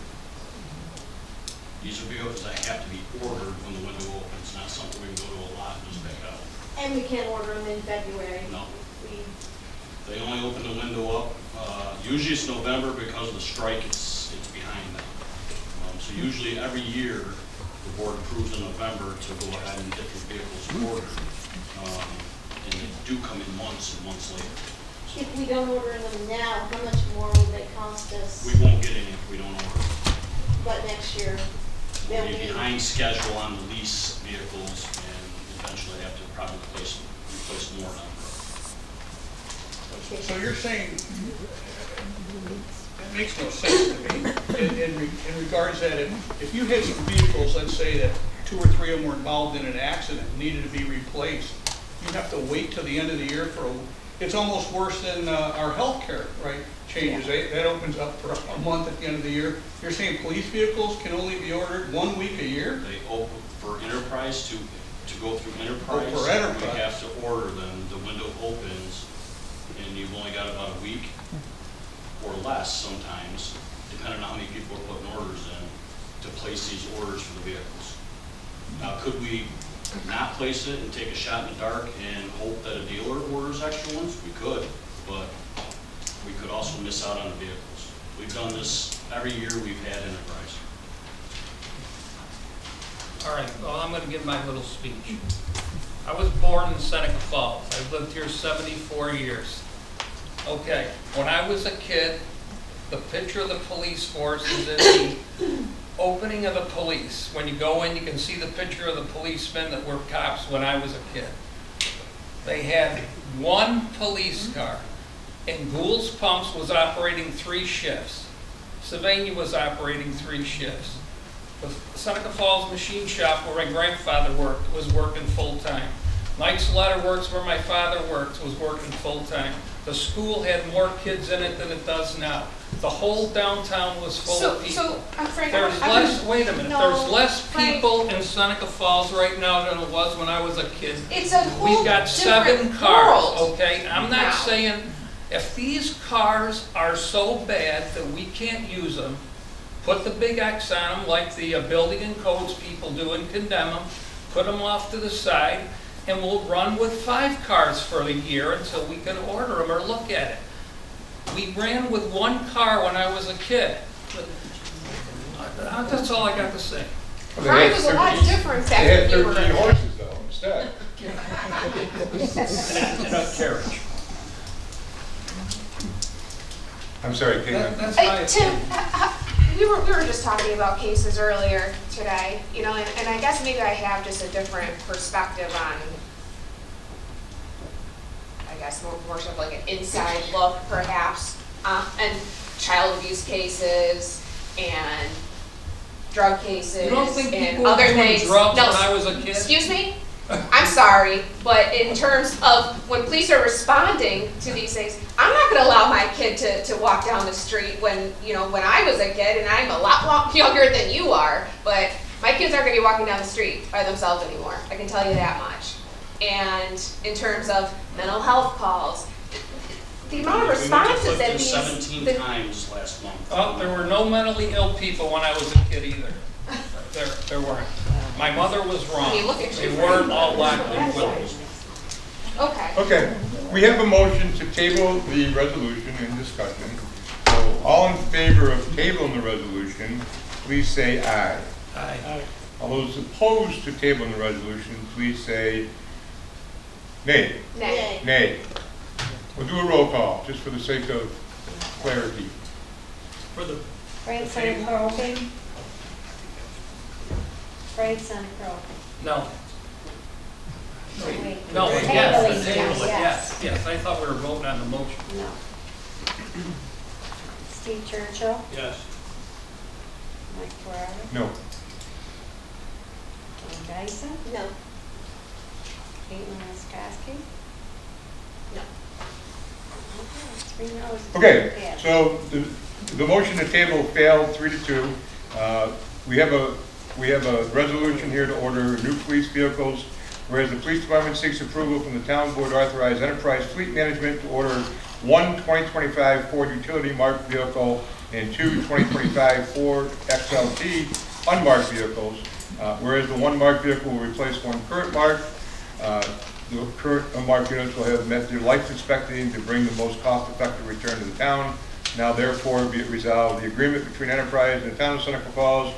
These are vehicles that have to be ordered when the window opens, not something we can go to a lot and just pick out. And we can't order them in February. No. They only open the window up, usually it's November because of the strike, it's behind them. So usually every year, the board approves in November to go ahead and get the vehicles ordered. And they do come in months and months later. If we don't order them now, how much more will they cost us? We won't get any if we don't order. But next year, We'll be behind schedule on the lease vehicles and eventually have to probably replace more down the road. So you're saying, that makes no sense to me, in regards that if you had some vehicles, let's say that 2 or 3 of them were involved in an accident and needed to be replaced, you have to wait till the end of the year for it's almost worse than our healthcare, right, changes. That opens up for a month at the end of the year. You're saying police vehicles can only be ordered 1 week a year? They open for enterprise to go through enterprise. For enterprise. We have to order them, the window opens, and you've only got about a week or less sometimes, depending on how many people are putting orders in, to place these orders for the vehicles. Now, could we not place it and take a shot in the dark and hope that a dealer orders extra ones? We could, but we could also miss out on the vehicles. We've done this every year we've had enterprise. All right, well, I'm going to give my little speech. I was born in Seneca Falls. I've lived here 74 years. Okay, when I was a kid, the picture of the police force is in the opening of the police. When you go in, you can see the picture of the policemen that were cops when I was a kid. They had 1 police car, and Gould's Pumps was operating 3 shifts. Sylvania was operating 3 shifts. The Seneca Falls Machine Shop where my grandfather worked was working full-time. Mike's Letter Works where my father worked was working full-time. The school had more kids in it than it does now. The whole downtown was full of people. Frank, There's less, wait a minute, No, there's less Frank. people in Seneca Falls right now than it was when I was a kid. It's a whole We've got 7 different cars, world okay? I'm not now. saying, if these cars are so bad that we can't use them, put the big X on them like the building and codes people do and condemn them, put them off to the side, and we'll run with 5 cars for the year until we can order them or look at it. We ran with 1 car when I was a kid. That's all I got to say. Well, they Mine had was a lot 13 different They back had when you were. 13 horses though, instead. And a carriage. I'm sorry, Caitlin. That's Hey, my Tim, opinion. we were just talking about cases earlier today, you know, and I guess maybe I have just a different perspective on, I guess, more sort of like an inside look perhaps, and child abuse cases and drug cases You don't think and people were other doing things. drugs No, when I was a kid? excuse me? I'm sorry, but in terms of when police are responding to these things, I'm not gonna allow my kid to walk down the street when, you know, when I was a kid, and I'm a lot younger than you are, but my kids aren't gonna be walking down the street by themselves anymore, I can tell you that much. And in terms of mental health calls, the amount of responses that these. 17 the- times last month. Oh, there were no mentally ill people when I was a kid either. There weren't. My mother was wrong. I mean, look at They you. weren't all locked in wills. Okay. Okay, we have a motion to table the resolution in discussion. So all in favor of tabling the resolution, please say aye. Aye. All those opposed to tabling the resolution, please say nay. Nay. Nay. We'll do a roll call, just for the sake of clarity. For the Frank Seneca. Frank Seneca. No. Wait. No, Tabling, yes, the table, yes. yes. I thought we were voting on the motion. No. Steve Churchill, Yes. Mike Ferrara, No. Tom Dyson, No. Caitlin Oskowski. No. Okay, 3 no's. Okay, Yeah. so the motion to table failed 3-2. We have a resolution here to order new police vehicles, whereas the police department seeks approval from the town board to authorize enterprise fleet management to order 1 2025 Ford utility marked vehicle and 2 2025 Ford XLT unmarked vehicles, whereas the 1 marked vehicle will replace 1 current marked. The current unmarked units will have met their life expectancy to bring the most cost-effective return to the town. Now therefore be it resolved, the agreement between Enterprise and the town of Seneca Falls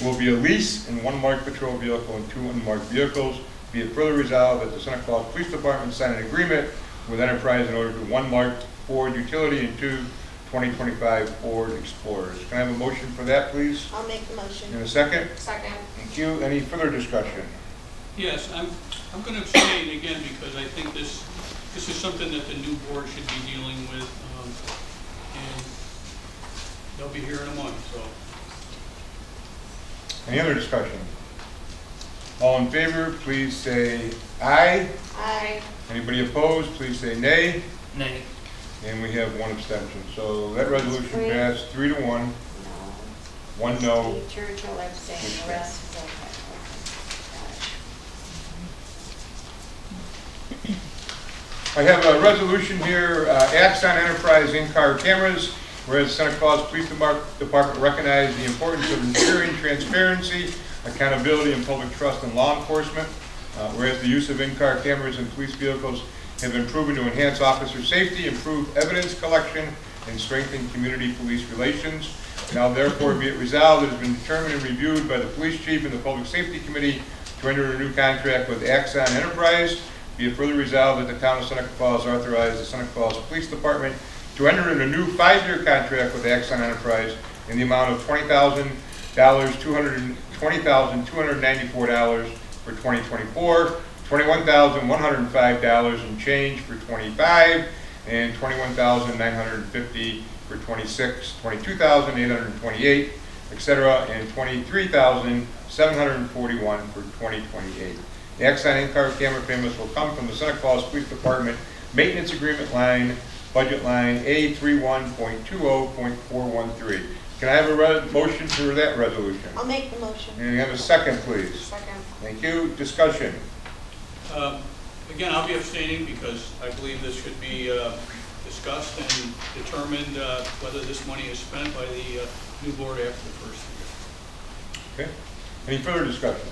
will be a lease in 1 marked patrol vehicle and 2 unmarked vehicles. Be it further resolved that the Seneca Falls Police Department sign an agreement with Enterprise in order to 1 marked Ford utility and 2 2025 Ford Explorers. Can I have a motion for that, please? I'll make the motion. In a second? Second. Thank you. Any further discussion? Yes, I'm going to abstain again because I think this is something that the new board should be dealing with, and they'll be here in a month, so. Any other discussion? All in favor, please say aye. Aye. Anybody opposed, please say nay. Nay. And we have 1 abstention. So that resolution Three. passed 3-1, No. 1 no. Steve Churchill abstained, the rest is okay. I have a resolution here, acts on enterprise in-car cameras, whereas Seneca Falls Police Department recognized the importance of ensuring transparency, accountability, and public trust in law enforcement, whereas the use of in-car cameras in police vehicles have been proven to enhance officer safety, improve evidence collection, and strengthen community police relations. Now therefore be it resolved, it has been determined and reviewed by the police chief and the public safety committee to enter a new contract with Axon Enterprise. Be it further resolved that the town of Seneca Falls authorize the Seneca Falls Police Department to enter in a new 5-year contract with Axon Enterprise in the amount of $20,294 for 2024, $21,105 and change for 25, and $21,950 for 26, $22,828 etc., and $23,741 for 2028. The Exxon in-car camera payments will come from the Seneca Falls Police Department Maintenance Agreement line, budget line A31.20.413. Can I have a motion for that resolution? I'll make the motion. And have a second, please. Second. Thank you. Discussion. Again, I'll be abstaining because I believe this should be discussed and determined whether this money is spent by the new board after the first year. Okay. Any further discussion?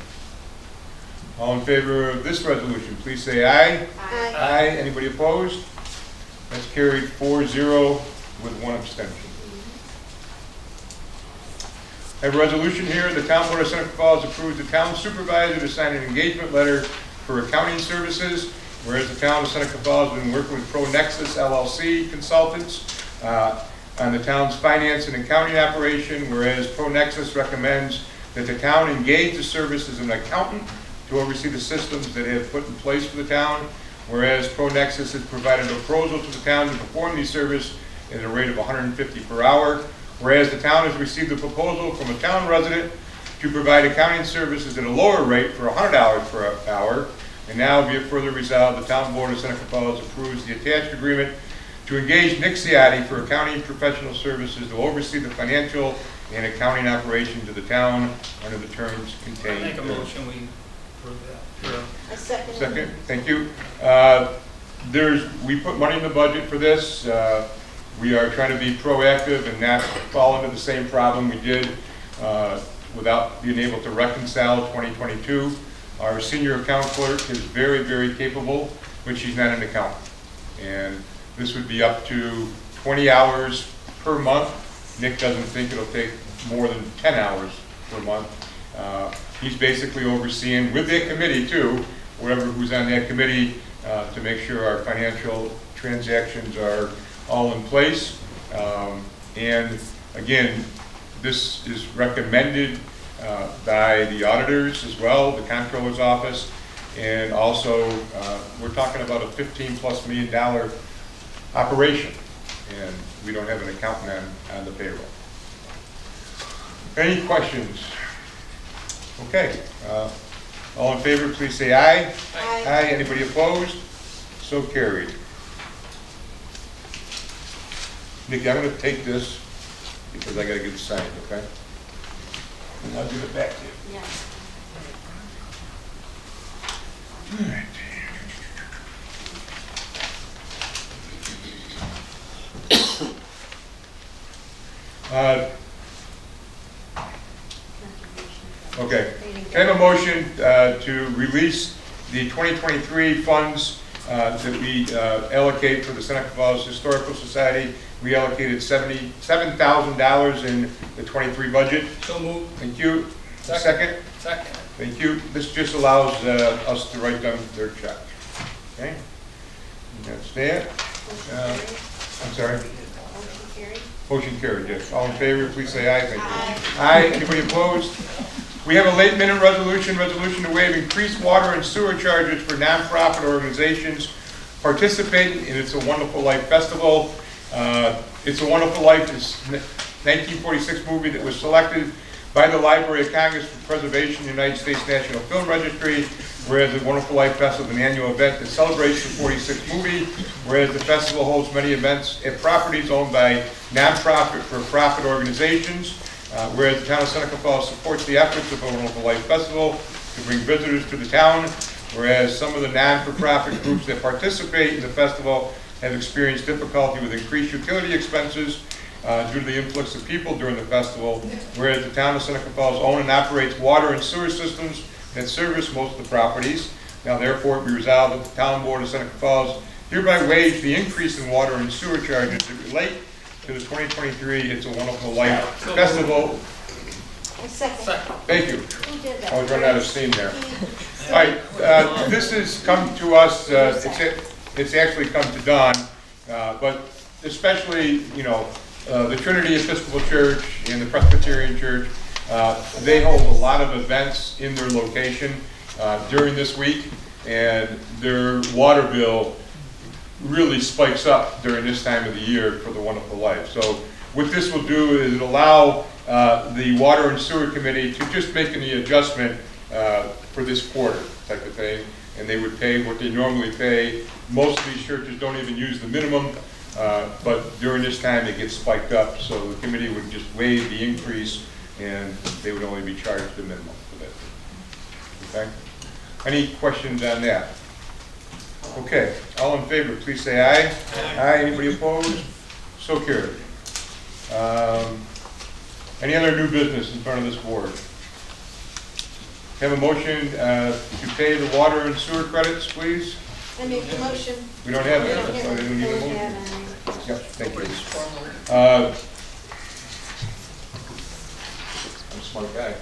All in favor of this resolution, please say aye. Aye. Aye. Anybody opposed? That's carried 4-0 with one abstention. I have a resolution here. The Town Board of Seneca Falls approves the town supervisor to sign an engagement letter for accounting services, whereas the Town of Seneca Falls has been working with ProNexus LLC consultants on the town's finance and accounting operation, whereas ProNexus recommends that the town engage the services of an accountant to oversee the systems that they have put in place for the town, whereas ProNexus has provided a proposal to the town to perform these services at a rate of $150 per hour, whereas the town has received a proposal from a town resident to provide accounting services at a lower rate for $100 per hour, and now be it further resolved, the Town Board of Seneca Falls approves the attached agreement to engage Nick Ciotti for accounting professional services to oversee the financial and accounting operations of the town under the terms contained. I make a motion, we approve that. I second. Second, thank you. We put money in the budget for this. We are trying to be proactive and not fall into the same problem we did without being able to reconcile 2022. Our senior account clerk is very, very capable, but she's not an accountant. And this would be up to 20 hours per month. Nick doesn't think it'll take more than 10 hours per month. He's basically overseeing, with that committee too, who's on that committee, to make sure our financial transactions are all in place. And again, this is recommended by the auditors as well, the comptroller's office, and also we're talking about a $15+ million operation, and we don't have an accountant on the payroll. Any questions? Okay. All in favor, please say aye. Aye. Aye. Anybody opposed? So carried. Nikki, I'm going to take this because I got to get it signed, okay? And I'll give it back to you. Yes. All right. Okay. Can I have a motion to release the 2023 funds that we allocate for the Seneca Falls Historical Society? We allocated $77,000 in the 23 budget. So moved. Thank you. Second? Second. Thank you. This just allows us to write them their check. Okay? And that's that. I'm sorry? Motion carried. Motion carried, yes. All in favor, please say aye. Thank you. Aye. Anybody opposed? We have a late minute resolution to waive increased water and sewer charges for nonprofit organizations participating in It's a Wonderful Life Festival. It's a Wonderful Life is a 1946 movie that was selected by the Library of Congress for preservation in the United States National Film Registry, whereas the Wonderful Life Festival is an annual event that celebrates the 46th movie, whereas the festival holds many events at properties owned by nonprofit for-profit organizations, whereas the town of Seneca Falls supports the efforts of the Wonderful Life Festival to bring visitors to the town, whereas some of the non-for-profit groups that participate in the festival have experienced difficulty with increased utility expenses due to the influx of people during the festival, whereas the town of Seneca Falls owns and operates water and sewer systems that service most of the properties. Now therefore be resolved that the Town Board of Seneca Falls hereby waives the increase in water and sewer charges that relate to the 2023 It's a Wonderful Life Festival. I second. Thank you. Who did that? I was running out of steam there. All right, this has come to us, it's actually come to Dawn, but especially, the Trinity Episcopal Church and the Presbyterian Church, they hold a lot of events in their location during this week, and their water bill really spikes up during this time of the year for the Wonderful Life. So what this will do is it'll allow the Water and Sewer Committee to just making the adjustment for this quarter type of thing, and they would pay what they normally pay. Most of these churches don't even use the minimum, but during this time it gets spiked up, so the committee would just waive the increase and they would only be charged the minimum for that. Okay? Any questions on that? Okay, all in favor, please say aye. Aye. Anybody opposed? So carried. Any other new business in front of this board? Have a motion to pay the water and sewer credits, please? I make the motion. We don't have We it, don't so have they it. don't need a We motion. have, Yep, thank you. I'm a smart guy.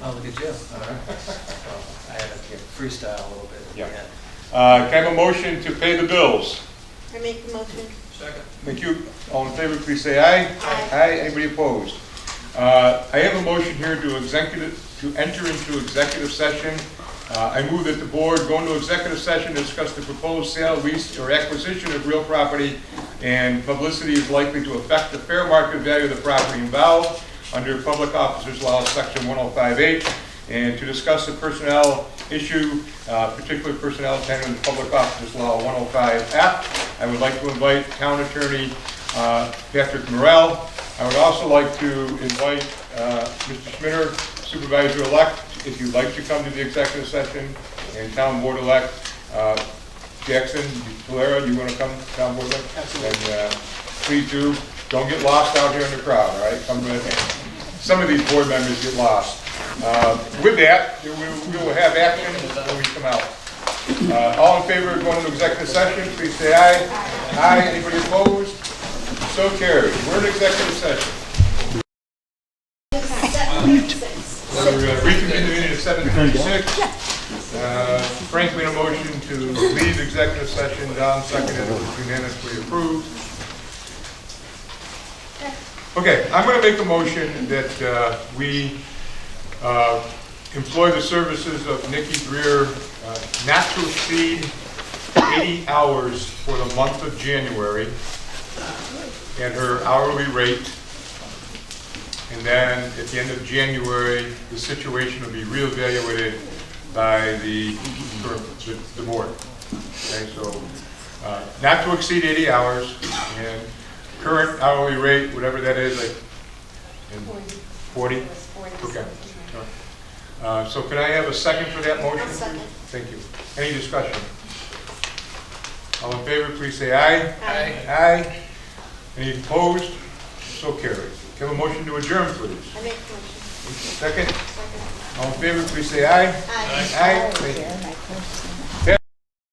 Oh, look at you. I had to freestyle a little bit. Yeah. Can I have a motion to pay the bills? I make the motion. Second. Thank you. All in favor, please say aye. Aye. Anybody opposed? I have a motion here to enter into executive session. I move that the board go into executive session to discuss the proposed sale, lease, or acquisition of real property, and publicity is likely to affect the fair market value of the property involved under Public Officers Law, Section 105H, and to discuss the personnel issue, particularly personnel attendant in Public Officers Law 105F. I would like to invite Town Attorney Patrick Morrell. I would also like to invite Mr. Schmitter, Supervisor-elect, if you'd like to come to the executive session, and Town Board-elect Jackson, Valera, you want to come, Town Board-elect? Absolutely. And please do. Don't get lost out here in the crowd, all right? Come with me. Some of these board members get lost. With that, we will have action when we come out. All in favor of going into executive session, please say aye. Aye. Anybody opposed? So carried. We're in executive session. We're reconvening the meeting at 7:56. Frank made a motion to leave executive session. Don seconded. It was unanimously approved. Okay, I'm going to make a motion that we employ the services of Nikki Greer not to exceed 80 hours for the month of January and her hourly rate. And then at the end of January, the situation will be reevaluated by the board. Okay, so not to exceed 80 hours and current hourly rate, whatever that is, like 40? Okay. So can I have a second for that motion? Second. Thank you. Any discussion? All in favor, please say aye. Aye. Aye. Any opposed? So carried. Can I have a motion to adjourn, please? I make the motion. Second? All in favor, please say aye. Aye. Aye. Thank you.